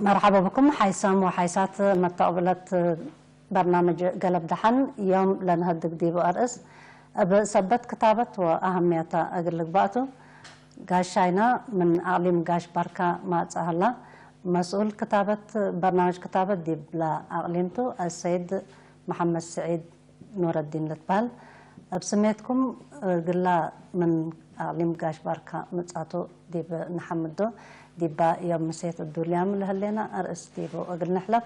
مرحبا بكم حيسام وحيسات متقبلت برنامج قلب دحن يوم لنهدق ديبو أرئس بسبت كتابة وأهميتها أقلق باتو قاشاينا من أعلم قاش بركة ما تسهلا مسؤول كتابة برنامج كتابة ديب لا أعلمتو السيد محمد سعيد نور الدين لتبال بسميتكم قلا من أعلم قاش بركة متساتو ديب نحمدو ديبا يوم مسيت الدوليام اللي هلينا أرئس ديبو أقل نحلف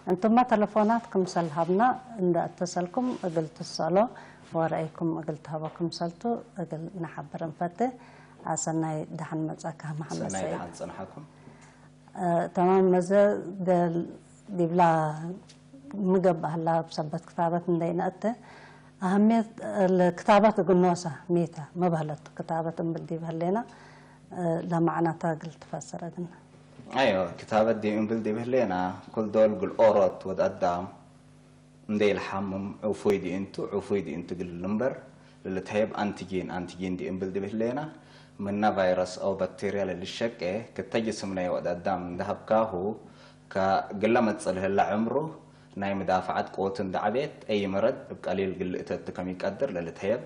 أنتم ما تلفوناتكم سلهبنا إن اتصلكم أقل تسألوا ورأيكم أقل تهبكم سلتو أقل نحبر نفتح عسناي دحن متساكها محمد سعيد سناي دحن صنحكم تمام مزا ديبلا مقبه الله بسبت كتابة ندينا أنت أهمية الكتابة قلنوسة ميتا ما بهلت كتابة بدي بهلينا لا معنى تاقل تفسر أدنى أيوة كتابة دي بلدي بهلينا كل دول قل أورط ودقدام ندي الحمم عفويدي انتو قل اللمبر اللي تهيب أنتيجين دي بلدي بهلينا مننا فيروس أو بكتيريا للشك كتجسمنا ودقدام ذهب كاهو كقل ما تصله إلا عمره ناي مدافعات قوة دعبيت أي مرض بقليل قل كم يقدر للي تهيب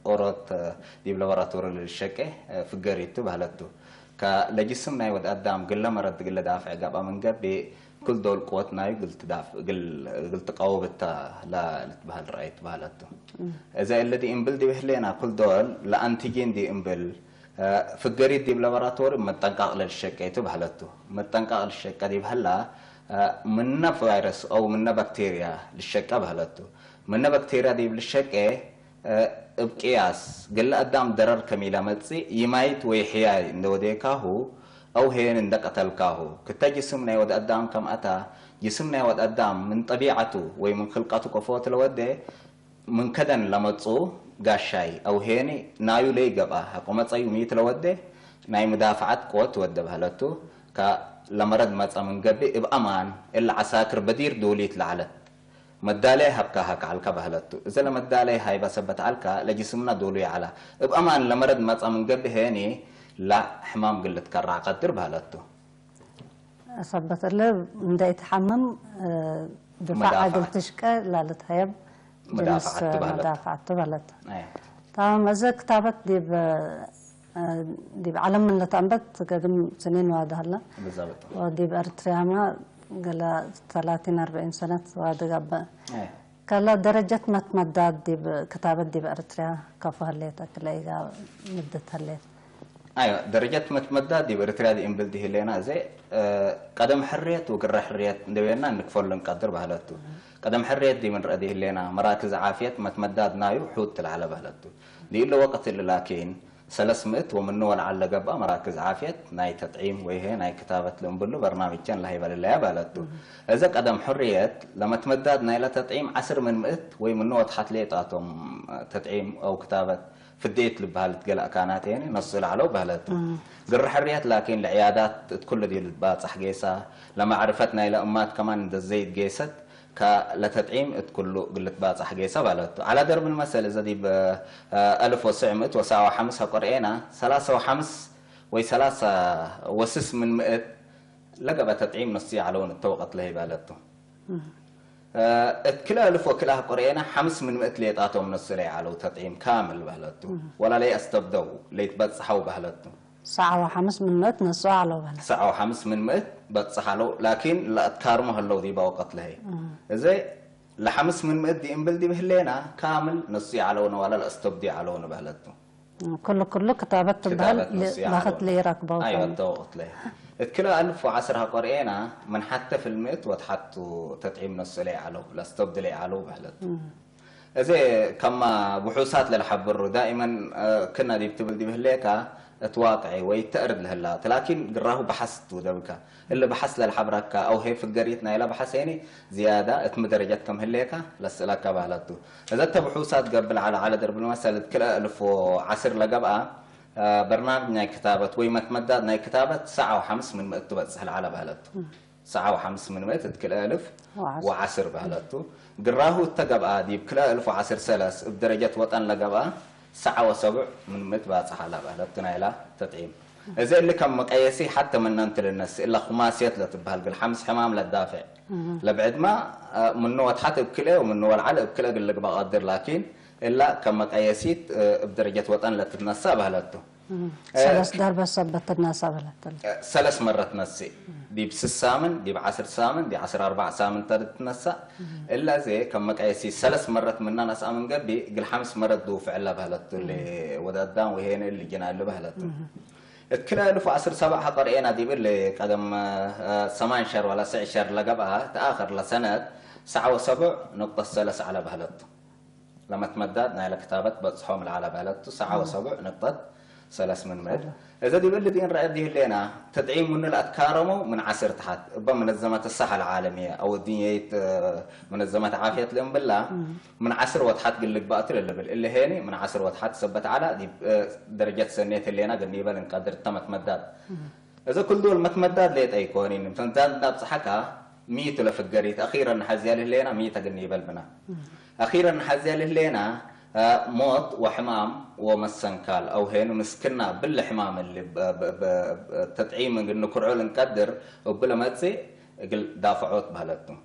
أورط دي بلابراتور للشك في الجريتو بهلتو كلجسمنا يود أدام قل مرض قل دافع قابا من قبل كل دول قوتنا قلت دافع قلت قوبتها لا بهال رأيت بهالتو إذا الذي إنبل دي بهلينا كل دول لأنتيجين دي إنبل في الجريد دي بلابراتور متنقع للشك بهالتو متنقع للشك دي بهلا منا فيروس أو منا بكتيريا للشك بهالتو منا بكتيريا دي بالشك بقياس قل أدام درر كميلة متسي يمايت ويحياي نوديكاهو أو هين اندك أتلكاهو كتا جسمنا يود أدام كم أتا جسمنا يود أدام من طبيعته ومن خلقاته كفوت الودي من كدن لمتصو قاشاي أو هيني نايو لي قبا حقومت أيوميت الودي ناي مدافعات قوت ود بهلتو لمرض متصا من قبل بأمان إلا عساكر بدير دوليت لعلت مدالي هبكا هك على كبهلتو إذا لما مدالي هاي بسبت على لجسمنا دولي على بأمان لمرض متصا من قبل هيني لا حمام قلت كرع قدر بهلتو أصبت له من دا يتحمم دفاع قلت تشكى لا لتهيب مدافعة تبهلت طبعا إذا كتابت دي بعلم من لتنبت قدم سنين وهذا هلا بالضبط ودي بأرتريا ما قال 30-40 سنة وهذا قبل كلا درجة متمدد دي كتابة دي بأرتريا كفو هليتك لايقا مدت هليت أيوة درجة متمدد دي بأرتريا دي إنبل دي هلينا زي قدم حريت وقرر حريت ندوينا نكفر لنقدر بهلتو قدم حريت دي من رأدي هلينا مراكز عافية متمدد نايو حوت على بهلتو دي إلا وقت اللي لكن 300 ومنه على قبا مراكز عافية ناي تطعيم وهي ناي كتابة لنبلو برنامج كان لهي بالله بالتو إذا قدم حرية لما تمدد ناي لا تطعيم 10 من 100 ومنه وضحت لي طاطم تطعيم أو كتابة فديت لبهالت قلق كانت يعني نصل على بهالتو قر حرية لكن العيادات كل دي البات صح جيسة لما عرفتنا إلى أمات كمان الزيت جيست كلتطعيم تكله قلت بات صح جيسة بالتو على درب المثل إذا دي ب 1900 وساعة وحمسها قرئنا 3 وحمس و3 وسس من 100 لقى بتطعيم نصي علون التوقت له بالتو كلها ألف وكلها قرينا 5 من 100 ليطاتهم نصري على تطعيم كامل بهلتو ولا لي استبدوا ليتبصحوا بهلتو ساعة وخمس من 100 نصوا على بهلتو ساعة وخمس من 100 بتصحلوا لكن لا تكارموا هلو دي بوقت له زي لحمس من 100 دي انبل دي بهلينا كامل نصي علون ولا الاستبدي علون بهلتو كله كتابت بهل لاخت لي ركبه ايوه توقت له كلا 1010 قرينا من حتى في الميت وتحطوا تطعيم نص لي علو لا استبدل علو بهلت زي كما بحوثات للحبر دائما كنا دي بتبل دي بهليكا اتواقعي ويتأرد لهلا لكن قراه بحثت ودبكا اللي بحث للحبرك او هي في قريتنا الى بحث يعني زياده اتم درجات كم هليكا لسلك بهلتو اذا بحوثات قبل على درب المسألة كلا 1010 لقبا برنامج ناي كتابة ويمت مدد ناي كتابة 1.5 من 100 تبصح على بهلتو 1.5 من 100 تكلا 1010 بهلتو قراه التقبا دي بكلا 1010 سلس بدرجة وطن لقبا 7.7 من 100 باصح على بهلتو نايلا تطعيم إذا اللي كم مقياسي حتى من أنت للناس إلا خماسيات لا تبهال قل حمس حمام لا تدافع لبعد ما من نوع حتى بكله ومن نوع العلق بكله قل لك بقدر لكن إلا كم مقياسيت بدرجة وطن لا تتنسى بهالته. ثلاث ضربة صبت الناس بهالته. 3 مرات تنسي. دي ب6 سامن دي ب10 سامن دي 10 سامن تتنسى إلا زي كم مقياسي 3 مرات مننا ناس آمن قبي قل 5 مرات دو فعلا بهالته اللي ودادان وهنا اللي جنا اللي بهالته. كلا ألف 10 7 قرينا دي باللي قدم 8 شهر ولا 9 شهر لقبها تآخر لسنة 7.7 على بهالته. لما تمدد نايل كتابة بتصحهم على بهالته 7.3 من مد. إذا دي باللي دين رأي دي لنا تدعيم من الأتكارمو من 10 تحت بمنظمات الصحة العالمية أو الدنيا منظمات عافية الأم بالله من 10 وتحت قل لك بقتل اللي هيني من 10 وتحت ثبت على دي درجة سنية اللي أنا قلني بل نقدر تم تمدد. إذا كل دول ما تمدد ليت أي كونين مثلا بصحكها 100 ولا في الجريت أخيرا حزيال اللي أنا 100 قلني بل بنا أخيرا حزيال اللي أنا موت وحمام ومسنكال أو هين مسكنا بالحمام اللي بتطعيم إنه كرعول نقدر وبلا ما تسي قل دافعوت بهالتهم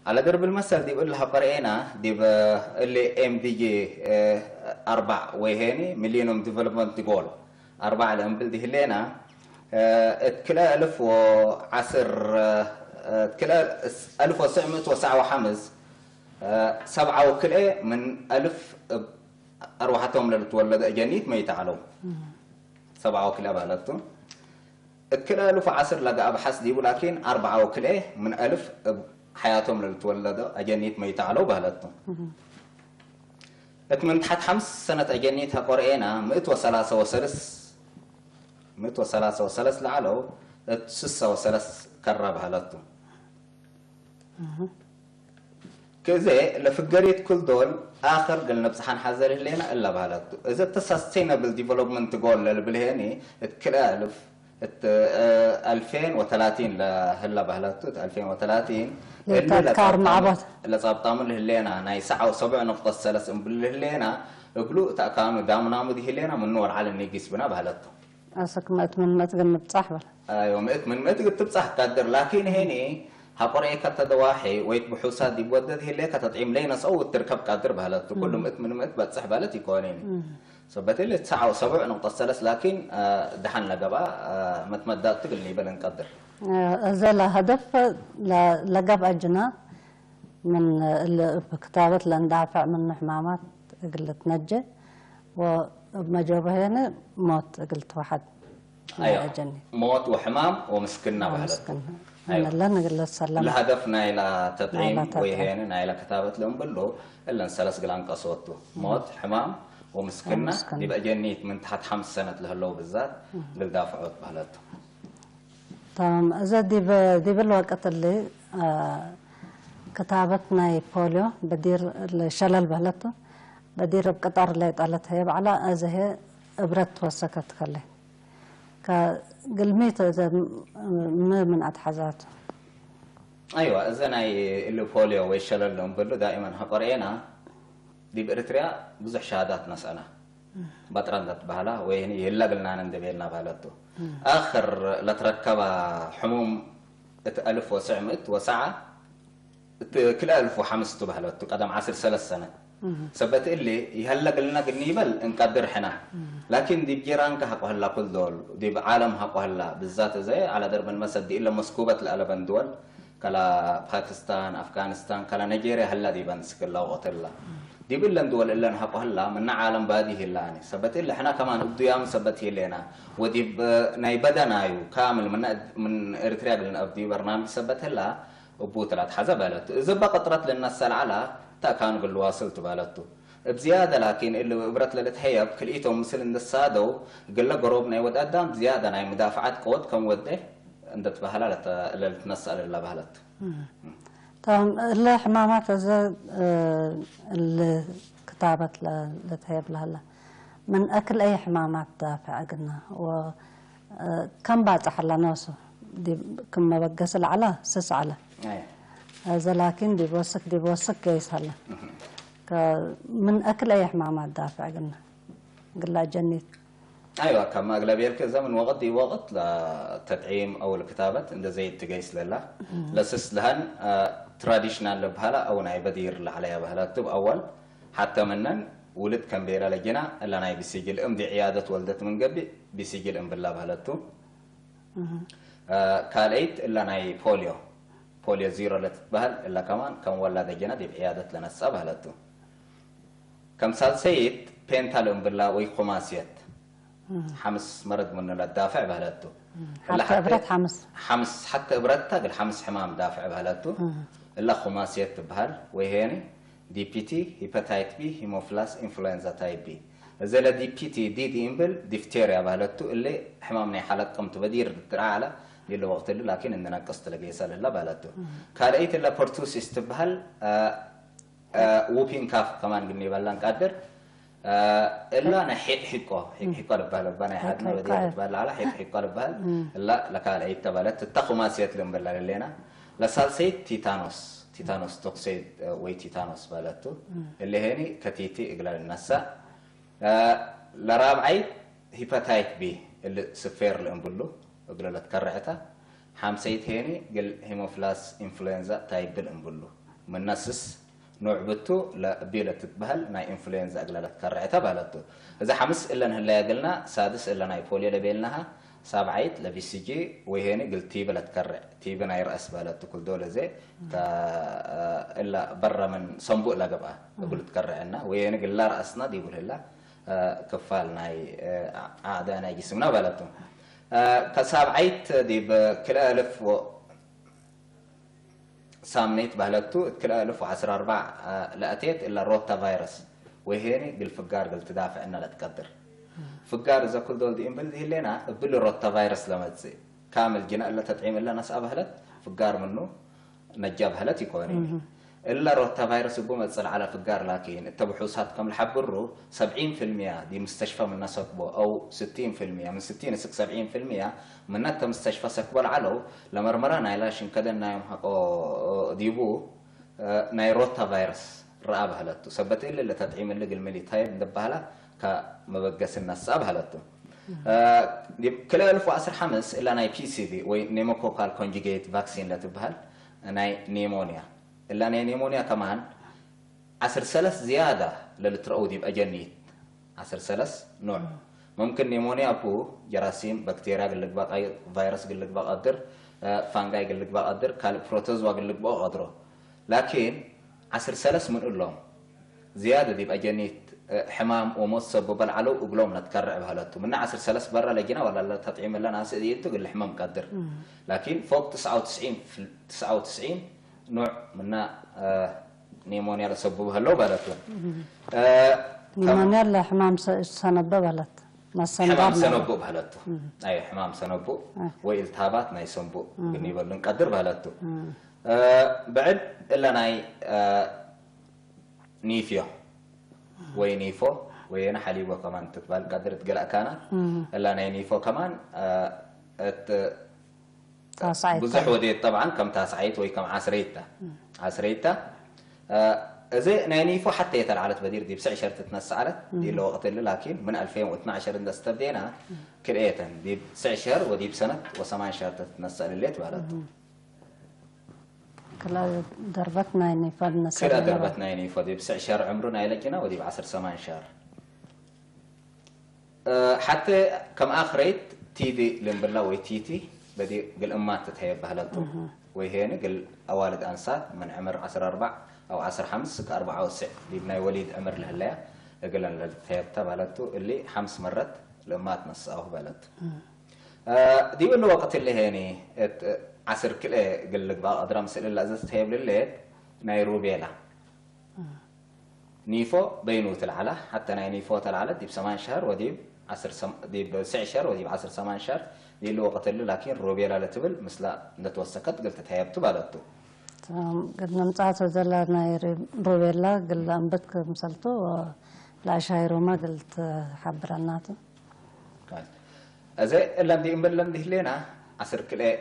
على درب المثل دي بقول لها قرينا دي اللي MDG 4 وهيني مليونم ديفلوبمنت جول 4 الأمبل دي هلينا كلا 1010 كلا 1909 7 وكلا من 1000 أروحتهم للتولد أجانيت ما يتعلوا 7 وكلا بهالتهم كلا 1010 لقى أبحث دي ولكن 4 وكلا من 1000 حياتهم للتولد أجانيت ما يتعلوا بهالتهم من تحت 5 سنة أجانيتها قرئنا 103 لعلو 6 كرة بهالتهم كذا لفقريت كل دول آخر قلنا بصحن حذر لنا إلا بهالته إذا sustainable development goal بالهني تكلف 2030 لهلا بهالته 2030 اللي كار مع بعض اللي صابطام لهلينا ناي 7.3 بالهلينا يقولوا تأكامل دامنا مدي هلينا من نور على النيجس بنا بهالته أسك ما تقول بتصح ولا أيوة ما تقول بتصح قدر لكن هني هقرأي كتدواحي ويتبحوسات دي بودد هي ليك تطعيم لينا صوت تركب قادر بهالته كلهم من بتصح بالتي كونين سبت لي 7.3 لكن دحن لقبا ما تمدد تقلني بل نقدر زال هدف لقب أجنا من كتابة لندافع من حمامات قلت نجة ومجوبة هنا موت قلت واحد أيوة موت وحمام ومسكنا بهالته أيوة. لا نقول السلام لهدفنا إلى تطعيم ويهين إلى كتابة لهم بلو إلا نسلس قلان قصوته موت حمام ومسكنا يبقى جنيت من تحت 5 سنة لهاللو بالذات للدافعات بهالته تمام إذا دي بالوقت اللي كتابتنا بوليو بدير الشلل بهالته بدير بقطر اللي طالت هي على هي إبرة وسكت خلي كقلميت إذا ما من أتحزات أيوة إذا اللي بوليو والشلل اللي بلو دائما هقرينا دي بإريتريا بزح شهادات مسألة بطرندت بهلا وهني يلا قلنا ندبيلنا بهالته آخر لتركب حموم 1909 كل 1500 بهالته قدم 10 سنة سبت اللي يهلا قلنا قنيبل نقدر حنا لكن دي بجيران كحقو هلا كل دول دي بعالم حقو هلا بالذات زي على درب المسد دي إلا مسكوبة الألبان دول كلا باكستان أفغانستان كلا نيجيريا هلا دي بنس كلا وقتلا دي بلن دول إلا نحقو هلا من عالم بادي هلاني سبت اللي حنا كمان قديام سبت هلينا ودي ناي بدنايو كامل من إريتريا قلنا أبدي برنامج سبت هلا وبوتلات حزب هلت إذا بقطرت للناس العلا تا كانوا قلوا واصلت بالته بزيادة لكن اللي برت للتحيب كليتهم مثل السادو قال له قروبنا يود قدام زيادة ناي مدافعات قوت كم وده عند تبهلت اللي تنسأل الله بهلت طبعا الحمامات اللي كتابت لتحيب لهلا من أكل أي حمامات دافع قلنا وكم بعد حلا نوسه دي كم بقص العلا سس على هذا لكن دي بوسك كيس هلا من أكل أي حمامات دافع قلنا جنيت ايوه كما اغلبيه الزمن وقت دي وقت لتدعيم او الكتابه عند زي التقيس لله لسس لهن تراديشنال بهلا او ناي بدير عليها بهلاتو اول حتى منن ولد كان بيرا لجنا الا ناي بيسجل ام دي عياده ولدت من قبل بيسجل ام بالله بهلاتو كاليت الا ناي بوليو زيرو لتبهل الا كمان كان ولا دجنا دي عياده لنسا بهلاتو كم سال سيد بينتالم بالله وي خماسيت حمس مرض من الدافع بهلاتو حتى ابرت حمس حتى ابرتها قال حمس حمام دافع بهلاتو الا خماسيت بهل وهيني دي بي تي هيباتايت بي هيموفلاس انفلونزا تايب بي زي دي بي تي دي امبل ديفتيريا بهلاتو اللي حمامنا حالات قمت بدير على اللي وقت اللي لكن اننا قصت لقيسا لله بهلاتو كاليت الا بورتوسيس تبهل ووبين كاف كمان قلني بلان قادر إلا أنا حقه لبهال بنا حدنا بدي بهال على حقه لبهال لا لكال أي تبالت تتخو ما سيت لهم بالله لنا لسالسيت تيتانوس توكسيد وي تيتانوس بالتو اللي هني كتيتي إقلال النسا لرابعي هيباتايت بي اللي سفير الأنبلو إقلال تكرعتها حامسيت هني قل هيموفلاس إنفلونزا تايب الأنبلو من نسس نوع بتو لا بيلة تتبهل ناي إنفلونزا أقلالت كرعتها بهلتو إذا حمس إلا نهلا قلنا سادس إلا ناي بوليو لبيلناها سابعيت لبي سي جي وهيني قلت تيبة لتكرع تيبة ناي رأس بهلتو كل دولة زي إلا برا من صنبوء لقبها قلت تكرعنا وهيني قل لا رأسنا دي بقول هلا كفال ناي أعداء ناي جسمنا بهلتو كسابعيت دي بكل ألف سامنيت بهلتو كل 1014 لقيت الا روتا فيروس وهيني بالفقار قلت دافع انها لا تقدر فقار اذا كل دول دي امبل دي لنا بل روتا فيروس لما تصير كامل جنا الا تطعيم الا ناس ابهلت فقار منه نجاب هلت يكوني الا روتا فيروس يقوم يتصل على فقار لكن التبحوثات كم الحبرو 70% دي مستشفى من الناس سكبو او 60% من 60 ل 70% من نتا مستشفى سكبو علو لمرمرا نايلاشن كذا نايم حقو ديبو ناي روتا فيروس راب هلتو سبت اللي تدعيم اللي الملي تايب دبهلا كمبقس الناس ابهلتو كل 1015 الا ناي بي سي في وي نيموكوكال كونجيجيت فاكسين لا تبهل ناي نيمونيا إلا نيمونيا كمان 10 زيادة للترؤودي بأجنيت 10 نوع ممكن نيمونيا بو جراثيم بكتيريا قلق بقى فيروس قلق بقى قدر فانجاي قلق بقى قدر كالبروتوزوا قلق بقى قدره لكن 10 من لهم زيادة دي بأجنيت حمام وموت سبب العلو وقلوم نتكرع بهالتو من 10 برا لقينا ولا لا تطعيم لنا ناس دي قل الحمام قدر لكن فوق 99 نوع منا نيمونيا لسببها لو بلتو نيمونيا لحمام سنبه بلت حمام سنبو بهلتو اي حمام سنبو والتهابات ناي سنبو بني بلن قدر بهلتو بعد الا ناي نيفيو وي نيفو وينا حليبو كمان تتبال قدر تقلق كانت الا ناي نيفو كمان بزح وديت طبعا كم تاسعيت وي كم عسريتا زي ناينيفو حتى يتلعلت بدير دي بسع شهر تتنسعلت دي اللي وقت اللي لكن من 2012 عند استبدينا كريتا دي بسع شهر ودي بسنة وثمان شهر تتنسعل اللي تبالت كلا دربتنا ناينيفو كلا دربتنا ناينيفو دي بسع شهر عمرنا يلقينا ودي بعصر 8 شهر حتى كم آخريت تيدي لنبلا ويتيتي بدي قل أمات تتهيب بهلتو وهنا قل أوالد أنسات من عمر 14 أو 15 ك94 اللي بناي وليد عمر لهلا قل أن تتهيب بهلتو اللي 5 مرات الأمات نصاوه بهلتو دي إنه وقت اللي هني عصر كل قل لك بقى أدرى مسألة اللي أزاز تتهيب لليل نيروبي لا نيفو بينو تلعلا حتى نيفو تلعلا دي ب8 شهر ودي دي ب9 شهر ودي ب10 8 شهر دي اللي وقت اللي لكن روبيلا لا تبل مثلا نتوسكت قلت تهيبتو بالتو قلنا مصاته زلنا روبيلا قلنا انبتك مسلتو لا شايرو ما قلت حبرناتو زي اللي امبل لندي لنا 10 كيلو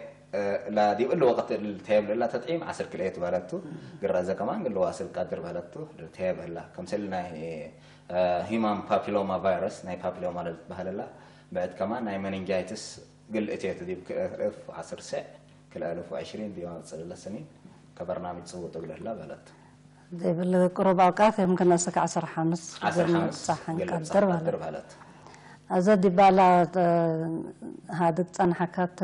لا دي اللي وقت التهيب لا تطعيم 10 كيلو بالتو قرازه كمان قال له واصل قادر بالتو التهيب هلا كم سلنا هيمان بابيلوما فيروس ناي بابيلوما بهلا بعد كمان ناي مننجايتس قل اتيت دي بكالف 10 ساعة كل 1020 دي ما تصل سنين كبرنامج صوت ولا لا بلد دي بالقرب اوقات يمكن اسك 10 خمس صح نقدر بلد ازد بالا هذا صنحكات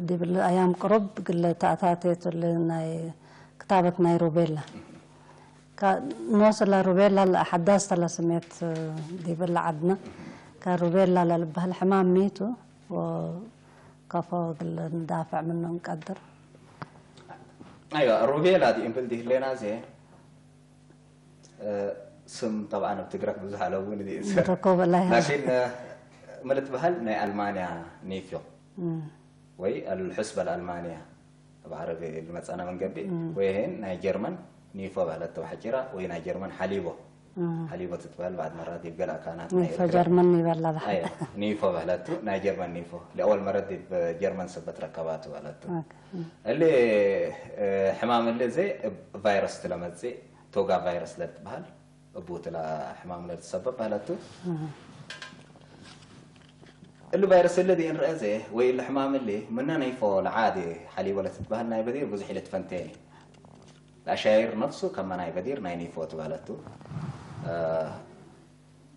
دي بالايام قرب قل تاتاتيت ناي كتابة ناي روبيلا نوصل لروبيلا الأحداث سميت دي بالعدنا كروبيلا للبها الحمام ميتو وكفو ندافع منه نقدر ايوه الروبيلا دي امبل دي لنا زي سم طبعا بتقرك بزح لون دي لكن ملت بهل ناي المانيا نيفيو وي الحسبة الالمانيا بعربي المصانا من قبي وين ناي جرمن نيفو بهلت وحجرة وين جرمن حليبو حليبو تتبال بعد مرات يبقى كانت نيفو جرمن يبلا ايوه نيفو بهلتو ناي جرمن نيفو لاول مره دي بجرمن سبت ركباته بهلتو اللي حمام اللي زي فيروس تلمزي توغا فيروس لتبال ابوت لا حمام اللي تسبب بهلتو اللي فيروس الذي انرأزه وي الحمام اللي مننا نيفو العادي حليب ولا تتبهل ناي بدير بزحي لتفنتيني الأشاير نفسه كما ناي بدير ناي نيفو تبهلتو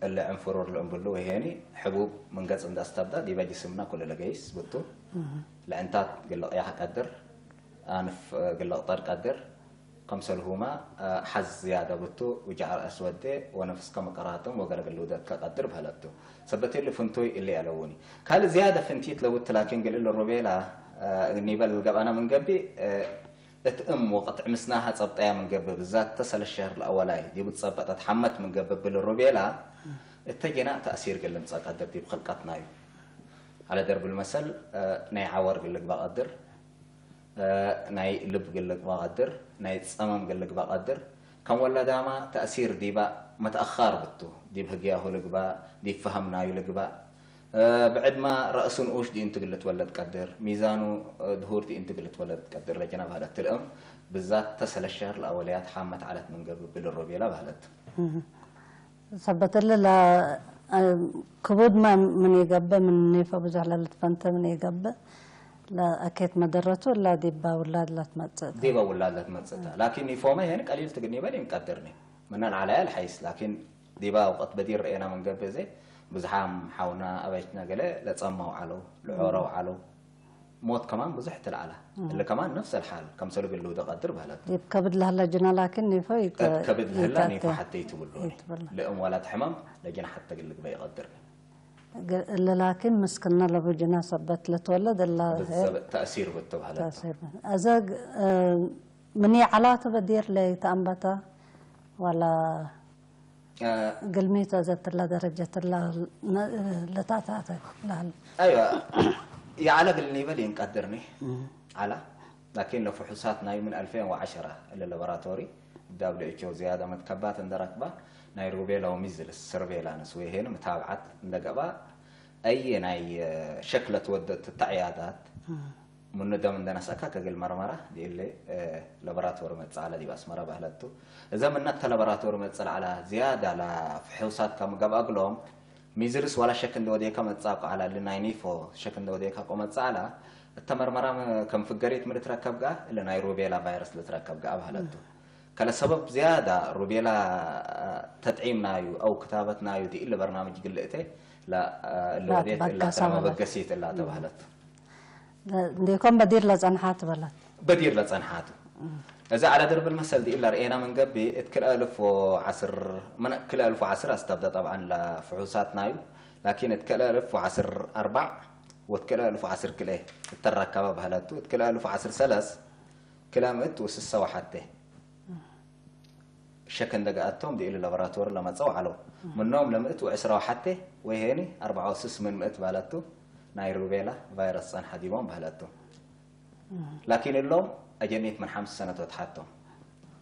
اللي انفرور الأنبلو هيني حبوب من قص عند استبدا دي باجي سمنا كل لقيس بتو لأنتات قل يا قدر أنف قل طار قدر قمص الهما حز زيادة بتو وجعل أسود ونفس كم قراتهم وقال قالوا ده كقدر بهلتو سبتي اللي فنتوي اللي علوني قال زيادة فنتيت لو لكن قال له الربيلة نيبل أنا من قبي اتأم وقطع مسناها تصبطيها من قبل بالذات تصل الشهر الأولي دي بتصبط تحمت من قبل بالربيلة اتجينا تأثير قال لهم قدر دي بخلقتنا على درب المثل ناي عور قال لك بقدر ناي لب قال لك بقدر ناي تصمم قال لك بقدر كم ولا داما تأثير دي بقى متأخر بتو دي بهجياه لك بقى دي فهمنا يلك بقى بعد ما رأسون اوش دي انت قلت ولد قدر ميزانو ظهور دي انت قلت ولد قدر لجنا بهلت الام بالذات تسل الشهر الاوليات حامت علت من قبل بالربيله بهلت ثبت لا كبود ما من يقبى من نيفا بزح للفنت من يقبى لا اكيد مدرته لا ديبا ولاد لا تمصت ديبا ولاد لا تمصت لكن يفوما يعني قليل تقني بالي مقدرني منن على الحيس لكن ديبا وقت بدير رأينا من قبل زي بزحام حاونا أبيتنا قلة لا تصموا علو لعوروا علو موت كمان بزحت العلا اللي كمان نفس الحال كم سلوك اللي ده قدر بهلا كبد لهلا جنا لكن نيفا كبد لهلا نيفا حتى يتقولوا لأم ولاد حمام لجنا حتى قل لك بيقدر لكن مسكنا لبجنا سبت لتولد إلا تأثير بالتوهلا تأثير أزاج مني علاته بدير لي تأنبته ولا قلميته زت الله درجة الله لتعتعتك أيوة يا على قلني بلي نقدرني على لكن لو فحوصاتنا من 2010 اللابوراتوري WHO زيادة متكبات اندركبا نيروبي لو ميزل السربيلا نسوي هنا متابعات ندقبا أي ناي شكلة ودت التعيادات من ندم عندنا سكاك قل مرمرة دي اللي لابوراتور متصل دي بس مرة بهلتو إذا من نت لابوراتور متصل على زيادة على فحوصات كم قبل أقلهم ميزرس ولا شك إن وديك متصاق على اللي ناينيفو شك إن وديك قوم متصل التمرمرة كم في الجريت من تركب جا اللي نيروبي لا فيروس اللي تركب جا بهلتو كلا سبب زيادة روبيلا تدعيم نايو أو كتابة نايو دي إلا برنامج قلته لا اللي وديت إلا ترى بقسيت إلا تبهلت ديكم بدير لزنحات بلد بدير لزنحات إذا على درب المثل دي إلا رأينا من قبل اتكل 1010 من كل 1010 استبدأ طبعا لفحوصات نايو لكن اتكل 1010 واتكل 1010 كله التركبة بهلتو اتكل 1010 كلامت وسسة وحده شكل دقاتهم دي إلى اللابوراتور لما تصوا علو منهم لمئت وعسرة وحده وهيني 4 من مئت بهلتو نيروبيلا فيروس صن حديبهم بهلتو لكن اللوم أجنيت من 5 سنة وتحتهم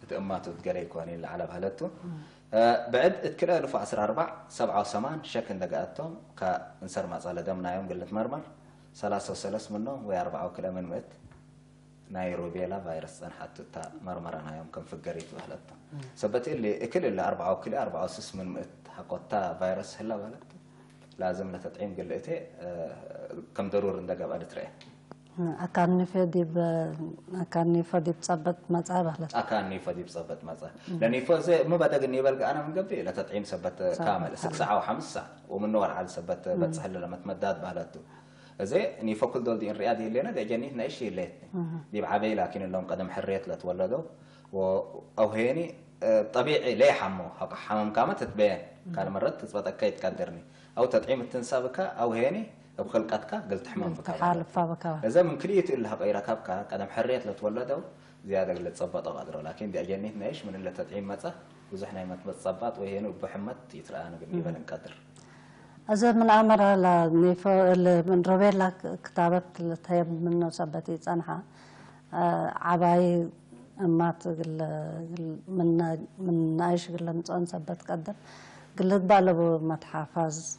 تأماتوا تقري كوانين اللي على بهلتو بعد اتكلا 1014 7 شكل دقاتهم كنسر ما صار دمنا يوم قلت مرمر 3 منهم و4 كلا من مئت نيروبيلا فيروس صن حتى تا مرمرنا يوم كم في الجريت بهلتو سبت اللي كل اللي 4 كلا 4 من مئت حقوتا فيروس هلا بهلتو لازم لتطعيم قلقتي كم ضرور ندقب على ترى أكاني فدي بصبت مزعة بهلت أكاني فدي بصبت مزعة لأني فوزي ما بدأ إني بلقى أنا من قبل لتطعيم سبت كامل 6 ساعة و5 ساعة ومن نور على سبت بتسهل لما تمدد بهلته زي إني فكل دول دي الرياضي اللي أنا ده جنيتنا إيش الليتني دي بعبي لكن اللهم قدم حريت لتولدوا أو هيني طبيعي ليه حمو حمام كامل تتبين كان مرات تثبت أكيد تقدرني أو تطعيم التنسابك أو هيني أو خلقتك قلت حمام بك حالف فابك إذا من كلية اللي هبقى يركبك قدم حريت لتولدوا زيادة اللي تصبط قدره لكن دي أجنيتنا إيش من اللي تطعيم متى وزحنا يمت بتصبط وهيني وبحمت يترأنا قبل نقدر أزا من عمرة لنيفو من روبيلا كتابة التهيب منه سبتي صنحة عباي أمات من نايش قل نصون سبت قدر قلت بالبو متحافظ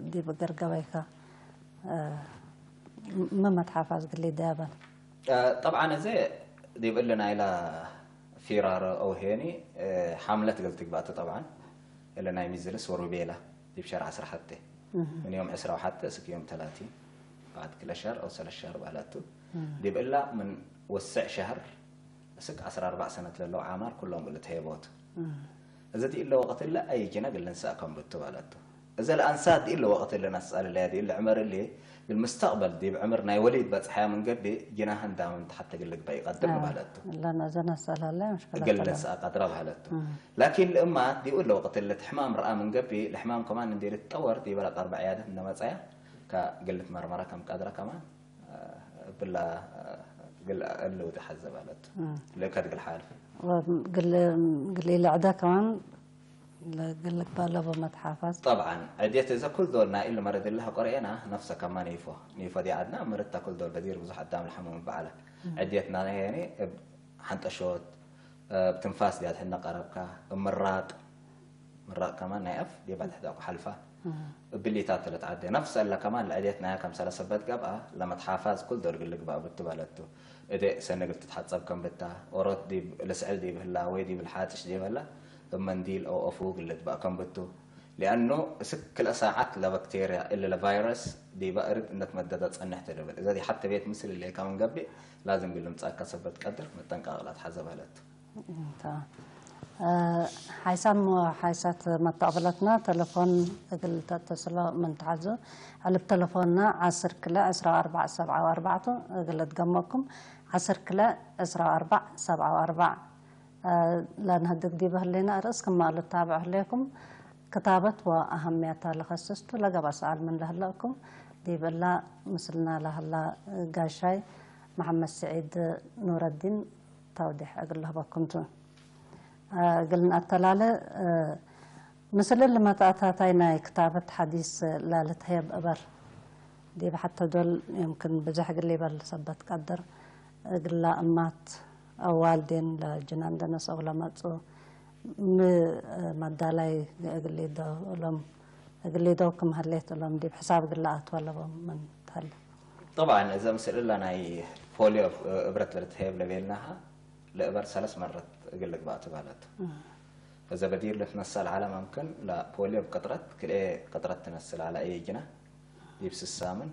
دي بقرقويكا ما متحافظ قلي دابا طبعا زي دي بقول لنا إلى فرار أو هيني حملة قلت بقى طبعا إلا نايم يزلس وروبيلا دي بشهر 10 حتى من يوم 10 حتى سك يوم 30 بعد كل شهر أو 3 شهر بقالته دي بقول من وسع شهر سك 14 سنة للو عامر كلهم قلت هيبوت إذا دي إلا وقت إلا أي جنا قلنا نساكم بتوالته إذا الأنساد دي إلا وقت إلا نسأل اللي هذه إلا عمر اللي بالمستقبل دي بعمرنا وليد بس حياة من قبل جناهن دام حتى قل لك بيقدر بهالته لا أنا نسأل الله مشكلة قل نسأل قدر بهالته لكن الأمات دي إلا وقت اللي حمام رأى من قبل الحمام كمان ندير التطور دي بلق 4 عيادة إنما تسعى كقلت مرمرة كم قدرة كمان بلا قل اللي وتحزب بهالته لكاد قل حالف قل لي العدا كمان قال لك بالله متحافظ طبعا عديت اذا كل دولنا الا مرض الله قرينا نفسه كمان نيفو دي عدنا مرضت كل دول بدير بزح قدام الحمام بعله عديتنا يعني حنت اشوت بتنفاس دي حنا قربك مراق كمان نايف دي بعد حداك حلفه بليتات اللي تعدي نفس اللي كمان عديتنا كم سنه سبت قبا لما تحافظ كل دول قال لك بقى بتبالته اذا سنه قلت تحصب كم بتا ورد دي لسعل دي بهلا ويدي بالحاتش دي بهلا منديل أو أفوق اللي تبقى كم بتو لأنه سك الساعات لبكتيريا إلا لفيروس دي بقرب إنك مددت أنه تربل إذا دي حتى بيت مثل اللي كمان قبل لازم قلنا متأكد سبت قدر متنقى غلط حسب هلت تمام حيسام وحيسات متقبلتنا تلفون قل تتصل من تعزو على تلفوننا 10 كلا 14 7 قلت جمعكم 10 كلا 14 7 لأن هدك دي بهلينا رأس كما للتابع لكم كتابة وأهميتها لخصصته لقى بسأل من لهلاكم دي بلا مثلنا لهلا قاشاي محمد سعيد نور الدين توضيح أقول له بكمتو قلنا التلالة مثل لما تأتينا كتابة حديث لا لتهيب أبر دي حتى دول يمكن بزح قلي بل سبت قدر قلنا أمات أو والدين لجنان دنس أو لماتو مدالاي قلي دو كم هليت لهم دي بحساب قلات ولا من تهل طبعا إذا مثل لنا فوليو إبرة لتهيب لبيلناها لإبر 3 مرات أقول لك بقى تبالت إذا بدير لتنسى العالم ممكن لا فوليو بقطرة كل قطرة تنسل على أي جنة دي ب6 سامن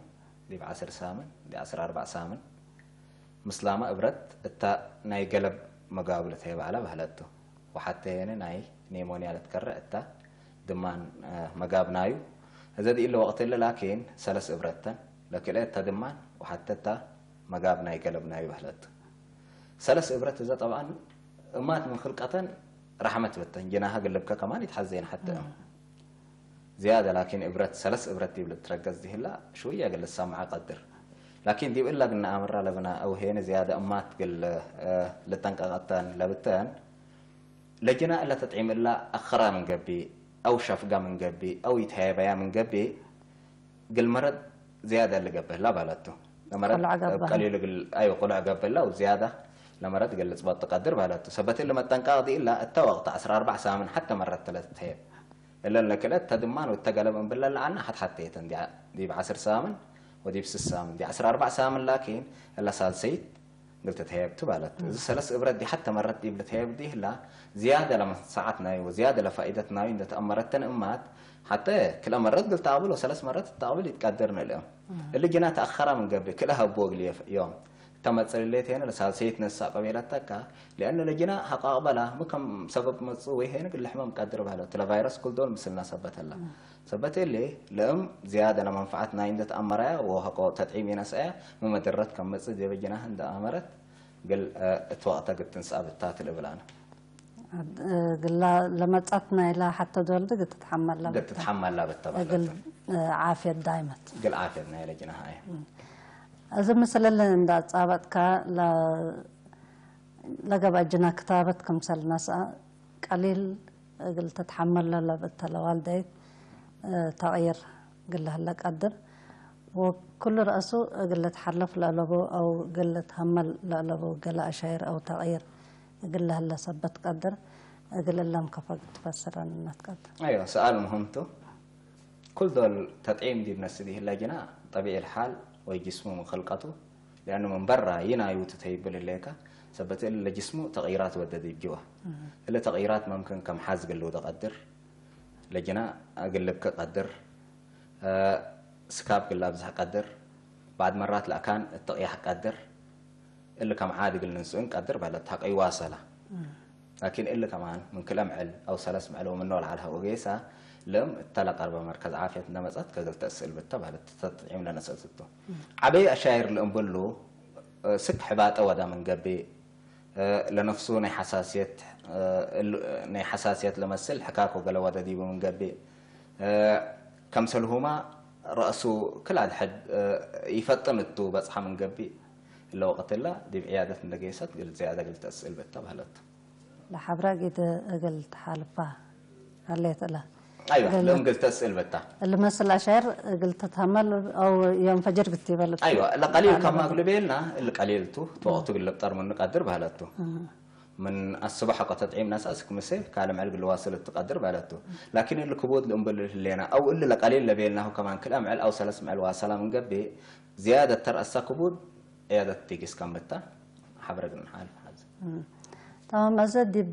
دي ب10 سامن دي 4 سامن مسلامة إبرت التا ناي قلب مقابلة هيب على بهلته وحتى هنا ناي نيمونيا لتكرر التا دمان مقاب نايو هذا دي إلا وقت إلا لكن 3 إبرتن لكن التا دمان وحتى التا مقاب ناي قلب نايو بهلته 3 إبرت إذا طبعا مات من خلقة رحمة بتن جناها قلبك كمان يتحزين حتى زيادة لكن إبرت 3 إبرت دي بلتركز دي لا شوية قل السامعة قدر لكن دي بقول لك إن أمر لبنا أو هنا زيادة أمات قل لتنقطان لبتان لجنا إلا تطعيم إلا أخرى من قبي أو شفقة من قبي أو يتهيبها من قبي قل مرض زيادة اللي قبه لا بالته لمرض قليل قل أيوة قلع قبه لا وزيادة لمرض قل تبغى تقدر بالته سبت إلا ما تنقاضي إلا التوقت 14 سامن حتى مرة 3 تهيب إلا اللي كلت تدمان والتقلب من بالله لعنا حتى دي ب10 سامن ودي ب6 سامن دي 14 سامن لكن إلا سال سيد قلت تهيبت بالت سلس إبرد دي حتى مرت دي بتهيب دي لا زيادة لما ساعتنا وزيادة لفائدتنا إن تأمرتنا أمات حتى كل مرات قلت تعبل وثلاث مرات التعبل يتقدرنا اليوم اللي جينا تأخرها من قبل كلها بوق لي يوم تمت سليت هنا لسالسيت نسا قبيلتك لأنه لجينا حق أقبلها مكم سبب مصوي هنا كل لحمة مقدر بهلا تلا فيروس كل دول مثلنا سبت الله سبت اللي لأم زيادة لمنفعتنا عند تأمرها وهقو تدعيم نسأ ممدرت كم مصد يبجينا عند أمرت قل اتوقتها قد تنسى بالتات الإبلانة قل لما تأتنا إلى حتى دول قد تتحمل لا قد تتحمل لا بالتبع قل عافية دائمة قل عافية نايل جنا هاي إذا مثلا لندا صابتك لا لقب أجنا كتابتكم سلناس قليل قل تتحمل لا بالتلا والدي تغير قل لها لك قدر وكل رأسه قل تحلف لألبو أو قل تحمل لألبو قل أشاير أو تغير قل لها لا سبت قدر قل لهم كفاك تفسر أن تقدر أيوة سؤال مهمته كل دول تدعيم دي بنفسه لا جنا طبيعي الحال وجسمه من خلقته لأنه من برا ينايو تتهيب لليك سبت إلا جسمه تغييرات ودد جوا إلا تغييرات ممكن كم حاز قلو تقدر لجنا أقلبك قدر سكاب قلابزها قدر بعد مرات لا كان التغيير قدر إلا كم عادي قلنا نسوين قدر بعد تحق أي واصلة لكن إلا كمان من كلام عل أو سلس معلو من نول على وقيسة لم تلق أربع مركز عافية نمزات كقلت أسئل بالتبع لتطعيم لنا سألته عبي أشاير لأنبلو سك حبات أودا من قبي لنفسه ني حساسية لمسل حكاكو قال ودا ديب من قبي كم سلهما رأسه كل عاد حد يفطن التو بصحى من قبي اللي وقت الله دي بعيادة النقيسات قلت زيادة قلت أسئل بالتبع لت لحبرا قلت حالفها هليت له أيوة لهم قلت أسئل بتا اللي مثل أشعر قلت تتحمل أو يوم فجر قلت بلد أيوة القليل كما قلوا بيلنا القليل تو توقتو اللي بطر من نقدر بهالتو من الصبح قد تدعيم ناس أسك مسير كلام علق الواصل التقدر بهالتو لكن اللي كبود الأنبل اللينا أو اللي القليل اللي بيلنا هو كمان كلام على أو سلس مع الواصلة من قبل زيادة ترأس كبود عيادة تيجس كم بتا حبرقنا حال هذا تمام أزدي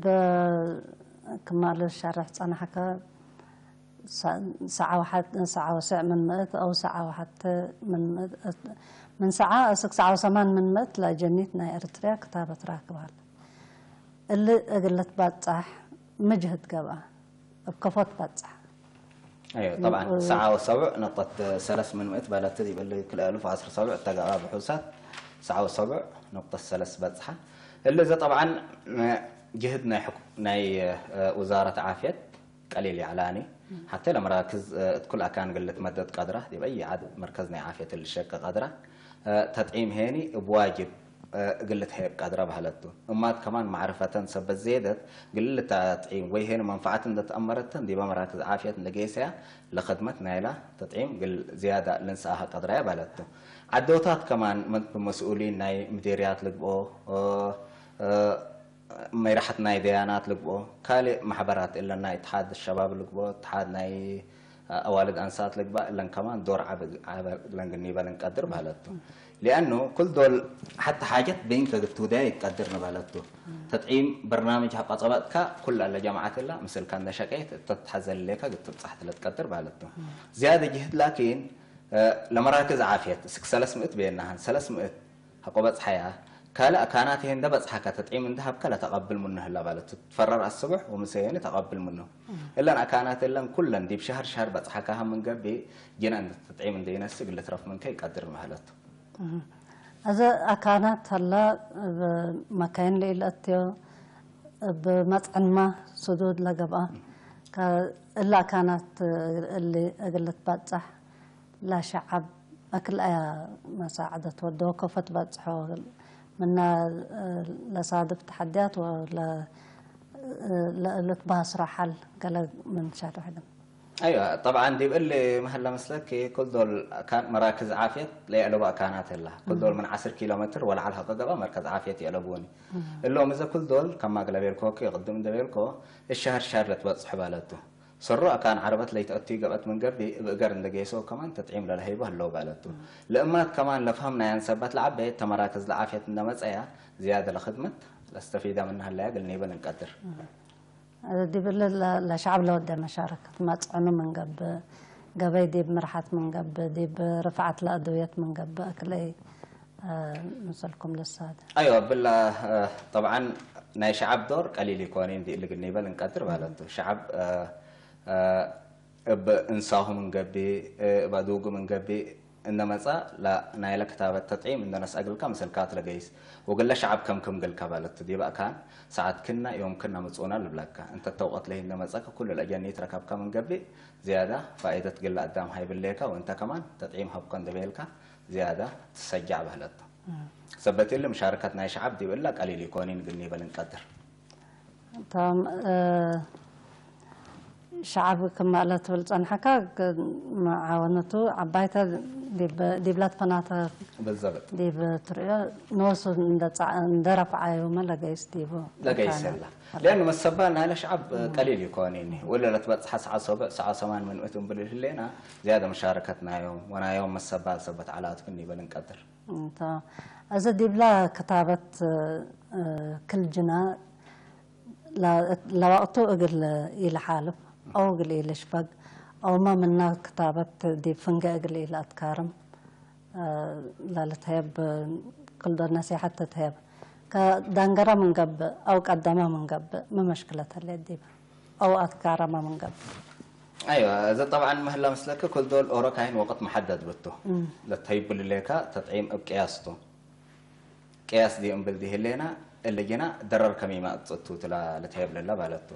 كمال الشرح أنا حكى ساعة واحد ساعة وسع من مئة أو ساعة واحد من ساعة أسك ساعة وثمان من مئة لجنيتنا إريتريا كتابة راكبها اللي قلت بتصح مجهد قبا بكفوت بتصح أيوة طبعا ساعة وسبع نقطة سلس من مئة بلا تدي باللي كل ألف عصر سبع تقع بحوسات ساعة وسبع نقطة سلس بتصحة اللي زي طبعا جهدنا ناي وزارة عافية قليل علاني حتى لما مراكز كل أكان قلت مدد قدره دي بأي عاد مركزنا عافية الشركة قدره تدعيم هاني بواجب قلت هيك قدره بهالتو أما كمان معرفة سبب زيادة قلت تدعيم وهنا منفعة تأمرت دي بمراكز عافية نجيسة لخدمتنا له تدعيم قل زيادة لنساها قدره بهالتو عدوتات كمان من مسؤولين ناي مديريات لقبو ما راحت ناي ديانات لقبو كالي محبرات إلا ناي اتحاد الشباب لقبو اتحاد ناي أوالد أنسات لقبو إلا كمان دور عبر لنقنيبا لنقدر بهالتو لأنه كل دول حتى حاجات بينك قلتو دا يتقدرنا بهالتو تدعيم برنامج حق صباتك كل اللي جامعات الله مثل كان دا شكيت تتحزل لك قلت تصحت لتقدر بهالتو زيادة جهد لكن لمراكز عافية سلس مئة بينها سلس مئة حقوبات حياة كلا كانت هند بس حكت تطعيم من ذهب كلا تقبل منه لا بالت تفرر الصبح ومسيني تقبل منه إلا أنا كانت إلا كلن دي بشهر شهر بس حكاها من قبل جينا عند تطعيم من دينا السجل اللي ترف من كي قدر مهلته إذا كانت هلا مكان ليلتيو بمطعم ما سدود لقبا إلا كانت اللي قلت بتصح لا شعب أكل مساعدة ودو كفت بتصحو من لصادف تحديات ولا لتباس رحل قال من شهر واحد أيوة طبعا دي بقول لي مهلا مسلك كل دول كان مراكز عافية لا يعلبوا كانت الله كل دول من 10 كيلومتر ولا على حقيقة مركز عافية يعلبوني اللي هم إذا كل دول كما قال بيركو يقدم دبيركو الشهر شهر لتبصح بالته سرّا كان عربت لي تأتي قبت من قبل بقر ندقيسو كمان تطعيم للهيبة اللو بالتو لأمات كمان لفهمنا ينسبت لعبة تمراكز العافية النمط زيادة لخدمة لاستفيد منها اللي قلني بنقدر دي لشعب لو ده مشاركة ما تصعنوا من قبل دي بمرحة من قبل دي برفعت الأدوية من قبل أكلي نوصلكم للسادة أيوة بالله طبعا ناي شعب دور قليل يكونين دي اللي قلني بنقدر بالتو شعب بإنساهم من قبل بدوق من قبل إنما لا نايل كتابة تطعيم إن الناس أقول كم سلكات لجيس وقال له شعب كم قال كبالت دي بقى كان ساعات كنا يوم كنا متصونا لبلاكا أنت توقت له إنما كل الأجانب تركب كم من قبل زيادة فائدة قل قدام هاي بالليكا وأنت كمان تطعيم هبكن دبيلكا زيادة تسجع بهلت ثبت لي مشاركتنا شعب دي بقول لك قليل يكونين قلني بنقدر تمام شعب كما قالت بالصنحكا معاونته عبايته دي بلاد فناتا بالضبط دي بطريقه نوصل ندرف عيوم لا جايس ديبو لا جايس لا لانه مسبالنا على شعب قليل يكونين ولا لا تبصح ساعه 8 من وقتهم بالليلنا زياده مشاركتنا يوم وانا يوم مسبال سبت على كني بنقدر تمام اذا دي بلا كتابه كل جنا لا وقته اقل الى حالف أو قليل شفق أو ما منا كتابة دي فنجا قليل أتكارم لا لتهيب كل دور نصيحة تهيب كدانجرا من قب أو قدما من قب ما مشكلة اللي دي أو أتكارم من قب أيوة إذا طبعا مهلا مسلك كل دول أوراق هين وقت محدد بتو لتهيب الليكا تطعيم بقياسته قياس دي أم بلدي هلينا اللي جينا درر كمي ما تصتو تلا لتهيب لله بالتو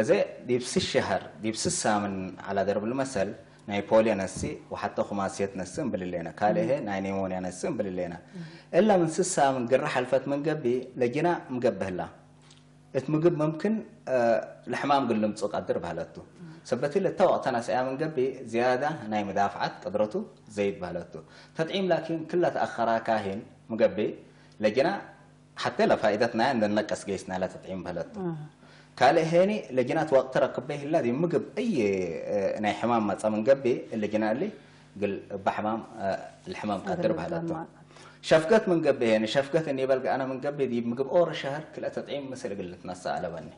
إذا ديبس الشهر ديبس السامن على درب المثل نايبوليا نسي وحتى خماسية نسم باللينا كاله ناينيمونيا نسم باللينا إلا من السامن قرح الفت من قبي لجنا مقبه لا اتمقب ممكن الحمام قلهم تسوق الدرب هالتو سبتي له توقت أنا سأ من قبي زيادة ناي مدافعات قدرته زيد بهالتو تدعيم لكن كلها تأخرها كاهن مقبي لجنا حتى لا فائدتنا عند النقص جيسنا لا تدعيم بهالتو كاله هني لجنات وقت ركبه الذي مجب أي ناي حمام ما تصمن قبي اللي جنا اللي قل بحمام الحمام قدر بهالته شفقت من قبي يعني شفقت إني بلقى أنا من قبي دي مجب أور شهر كل تطعيم مثل قلت نص على بني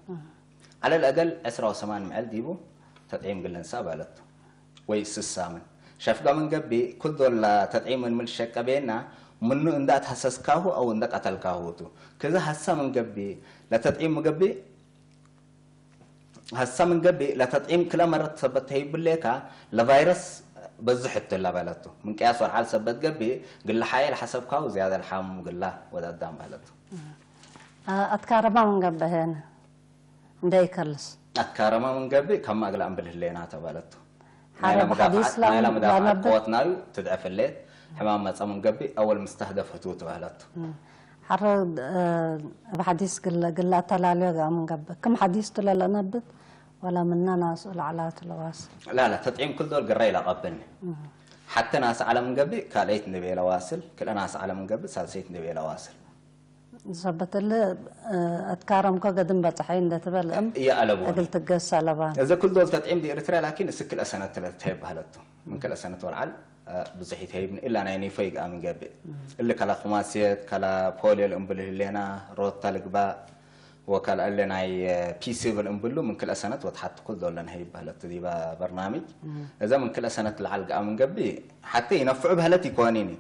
على الأقل 10 معل ديبو تطعيم قل نص بالته ويس السامن شفقة من قبي كل دول تطعيم من الشك بيننا منو إن ده تحسس كاهو أو إن ده قتل كاهوتو كذا حسا من قبي لا تطعيم مقبي هسا من قبل لا تطعيم كل مرة ثبت هي بالليكا لفيروس بزحت لا بالته من قياس على ثبت قبل قل حيل حسب كاو زيادة الحام قل لا ودا قدام بالته أتكارما من قبل هنا ده يكلس أتكارما من قبل كم أقل أم باللينا تبالته حرب حديث لا مدافع قوتنا تدعف الليل حمام ما من قبل أول مستهدف هتوت بالته حرب بحديث قل تلاليغا من قبل كم حديث تلا نبت ولا مننا ناس على تلواصل لا تطعيم كل دول قري لا قبلني حتى ناس على من قبل كاليت نبي لواصل كل ناس على من قبل سالسيت نبي لواصل زبط اللي اتكارم كو قدم بصحين ده تبل ام يا ألبون قلت قص لبان اذا كل دول تطعيم دي اريتريا لكن السكل سنه تهب هلته من كل سنه والعل بزحيت هيبن الا انا يعني فيق من قبل اللي كلا خماسيت كلا بوليو الامبل لنا روتا لقبا وكال لنا بي سيفل امبلو من كل سنه وتحط كل دول لنا هيب هلته دي برنامج اذا من كل سنه العلقه من قبل حتى ينفعوا بهلتي كوانيني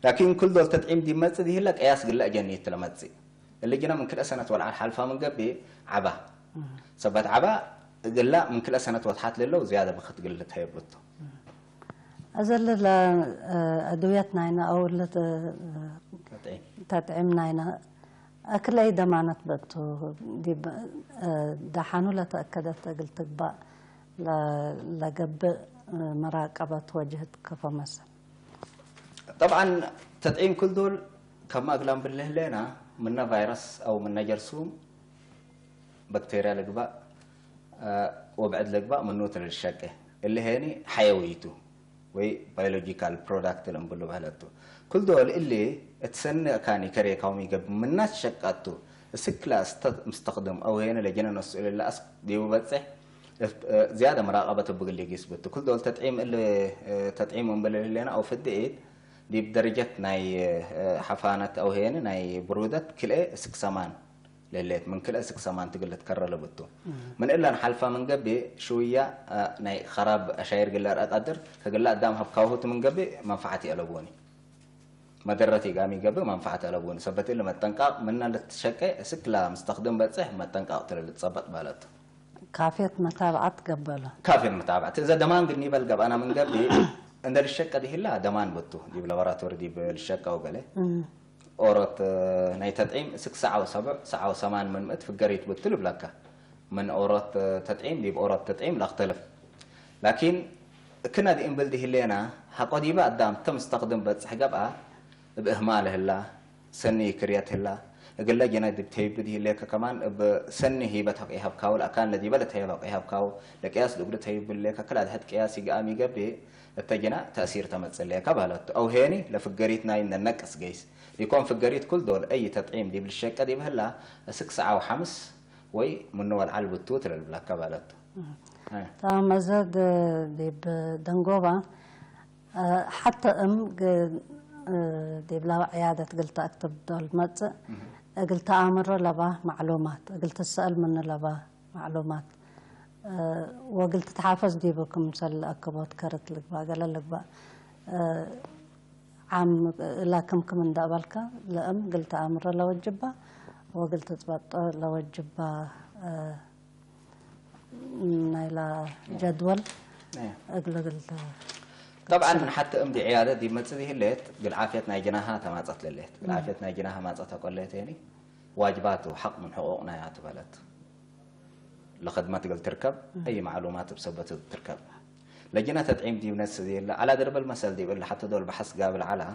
لكن كل دول تطعيم دي مص دي هلك قياس قلا جنيت لمصي اللي جينا من كل سنه والعل حلفه من قبل عبا سبت عبا قلا من كل سنه وتحط له زياده بخت قلت هيبته أزل أدويتنا هنا أو تطعيمنا هنا أكل أي دمانة بتو دي دحانو لا تأكدت قلت بقى لقب مراقبة وجهة كفا مثلا طبعا تطعيم كل دول كما أقلام بالله لنا منا فيروس أو منا جرثوم بكتيريا لقباء وبعد لقباء منوت للشقة اللي هني حيويته وي بيولوجيكال برودكت اللي نقوله بهالته كل دول اللي تسنى كاني كريه قومي قبل من ناس شقاته السكلا مستخدم او هنا لجينا نسأل الله ديو بتصح زيادة مراقبة بقول لي جيس بتو كل دول تطعيم اللي تطعيم مبلل لنا أو في الدقيق دي بدرجة ناي حفانة أو هين ناي برودة كله سكسمان لليت من كله سكسمان تقول تكرر لبتو من إلا نحلفة من قبل شوية ناي خراب أشاير قلنا أقدر فقلنا قدام هبكاوه من قبل منفعتي ألبوني مدرتي قامي قبل منفعتي ألبوني سبت إلا ما تنقاق منا لتشكي سكلا مستخدم بتصح ما تنقاق ترى لتصبت بالته كافية متابعة قبله كافية متابعة إذا دمان قلني بلقب أنا من قبل عند الشقة دي هلا دمان بتو دي بلابراتور دي بالشقة وقاله أورت ناي تدعيم 6 ساعة و7 ساعة و8 من مت في القريت بتلو بلاكا من أورت تدعيم دي بأورت تدعيم لا اختلف لكن كنا دي إن بلدي هلينا حقودي بقى قدام تم استخدم بس حقبها بإهماله هلا سني كريات هلا قال لي جنا دي بتهيب بدي ليك كمان بسني هي بتحق إيهاب كاو الأكان الذي بلت هي بقى إيهاب كاو لقياس لو قلت هي بالليك كلا هاد قياسي قامي قبل التجنا تأثير تمثل ليك بهلت أو هني لفقريت ناين النقص جيس يكون فقريت كل دول أي تطعيم دي بالشقة دي بهلا 6 ساعة و5 وي من نوع العلب التوتر البلاك بهلت تمام مزاد دي بدنجوبا حتى دي بلا عيادة قلت أكتب دول مت قلت أمر لبا معلومات قلت أسأل من لبا معلومات وقلت تحافظ دي بكم سل أكبوت كرت لك با قال لك با عام لكم كمن دقبلك لأم قلت أمر لوجبها وقلت تبط لوجبها نايلا جدول قلت طبعا حتى امدي عياده دي متصدي الليت بالعافيه ناجناها تماصت لليت بالعافيه ناجناها ما تقوليت يعني واجباته حق من حقوقنا يا تبلت لخدمات تقول تركب اي معلومات بسبت تركب لجنا تدعيم دي وناس دي على درب المثل دي ولا حتى دول بحث قابل على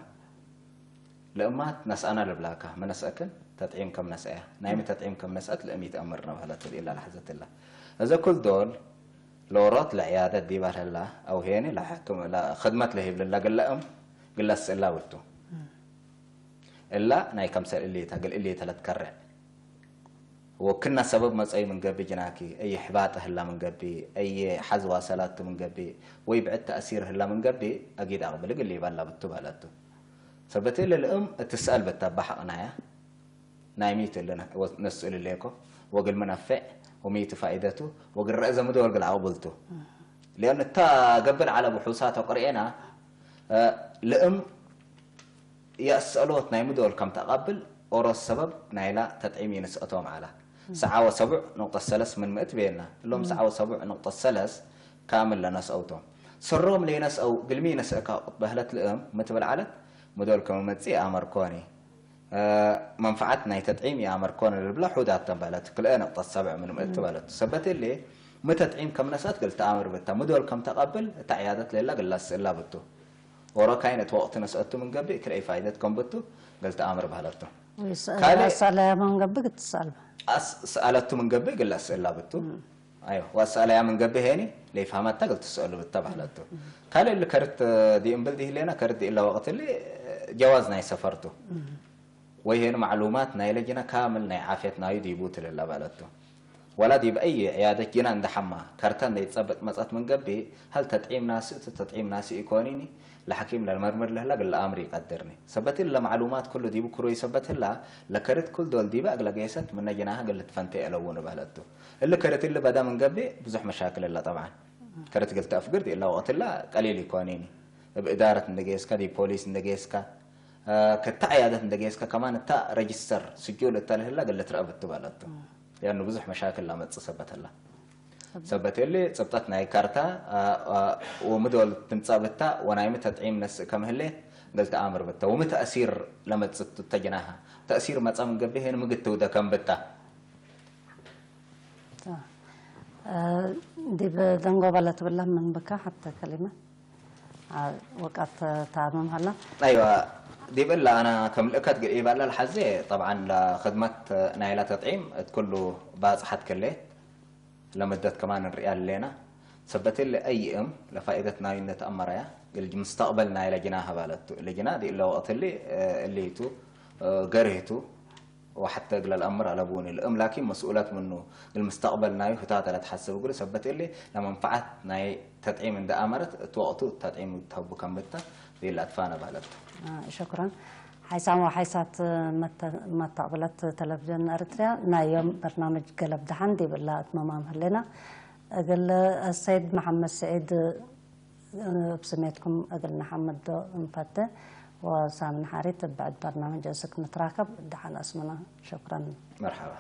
لأمات نسأنا لبلاكه ما نسأكن تدعيم كم نسأه نايم تدعيم كم نسأت لأمي تأمرنا وهلا إلا لحظة الله إذا كل دول لورات العيادة دي بار الله أو هيني لا حكم لا خدمات له بالله قال لهم قال له إلا وتو إلا ناي كم سأل اللي تقول اللي ثلاث كرع وكنا سبب مسأي من قبي جناكي أي حباته هلا من قبي أي حزوة صلاة من قبي ويبعد تأثير هلا من قبي أكيد أقبل قال لي بالله بتو بالته سبت لي الأم تسأل بتتبح أنا يا نايميت لنا نسأل ليكو وقل منفع وميت فائدته وقل رأز مدول قل عوبلته لأن تا قبل على بحوثات وقرئنا لأم يسألوت ناي مدول كم تقبل أورا السبب نايلا تدعيمي نسأتهم على ساعة وسبع نقطة سلس من مئة بيننا اللهم ساعة وسبع نقطة سلس كامل لنسأوتهم سرهم لي نسأو قلمي نسأك بهلت الأم متبل على مدول كم متسي أمر كوني منفعتنا تدعيم يا أمركون البلا حودات تبالت كل نقطة 7 من مئة تبالت سبت اللي متى تدعيم كم نسات قلت أمر بتا مدول كم تقبل تعيادت لله قل لس إلا بتو ورا كاينة وقت نسأته من قبل كل أي فائدة كم بتو قلت أمر بهلته أسأل من قبل قلت تسأل سألته من قبل قل لس إلا بتو أيوه وأسأل يا من قبل هني ليه فهمت قلت تسأله بتبع هلته قال اللي كرت دي أمبل دي لنا كرت إلا وقت اللي جوازنا يسافرته وهي معلومات نايلجنا كامل ناي عافيتنا يديبوت لله بالته ولا دي بأي عيادة جنا عند حما كرتان يتصبت مسأت من قبل هل تطعيم ناس يكونيني لحكيم للمرمر له لا قل الأمر يقدرني سبت إلا معلومات كله دي بكرو يثبت إلا لكرت كل دول دي بقى جيست من جناها قلت فانتي ألون بهلته اللي كرت اللي بدا من قبل بزح مشاكل إلا طبعا كرت قلت أفقر دي إلا وقت إلا قليل يكونيني بإدارة ندقيسكا دي بوليس ندقيسكا كتعيادة ندقيسكا كمان تا ريجستر سجول التاله لا قلت رقبت بالته لأنه بزح مشاكل لا متصبت الله سبت اللي صبتنا كارتا ومدول تنصابتا ونايم تدعيم نس كم هلي قلت امر بتا ومتى اسير لما تجناها تاثير ما صام قبل هنا مقت ودا كم بتا دي بدنقو بلت بالله من بكا حتى كلمه وقت تعمم هلا ايوه دي بالله انا كم لكت قريب على الحزه طبعا لخدمه نايله تطعيم كله باصحت كله لمدت كمان الريال لنا ثبت لي اي ام لفائدتنا ان نتامر يا المستقبلنا الى جناها بالته اللي جنا دي لو وقت اللي تو قريتو وحتى قل الأمر على بوني الأم لكن مسؤولات منه المستقبل ناي هتاتا لا تحسب وقول سبت اللي لما منفعت ناي تدعيم عند أمرت توقتو تدعيم تهبو كمبتا دي اللي أتفانا بالت شكرا حيسام وحيسات ما تقبلت تلفزيون أريتريا نايم برنامج قلب دحن دي بالله أتمام هلنا أقل السيد محمد سعيد بسميتكم أقل محمد مفتة وسامن حاري بعد برنامج أسك نتراكب دحن اسمنا شكرا مرحبا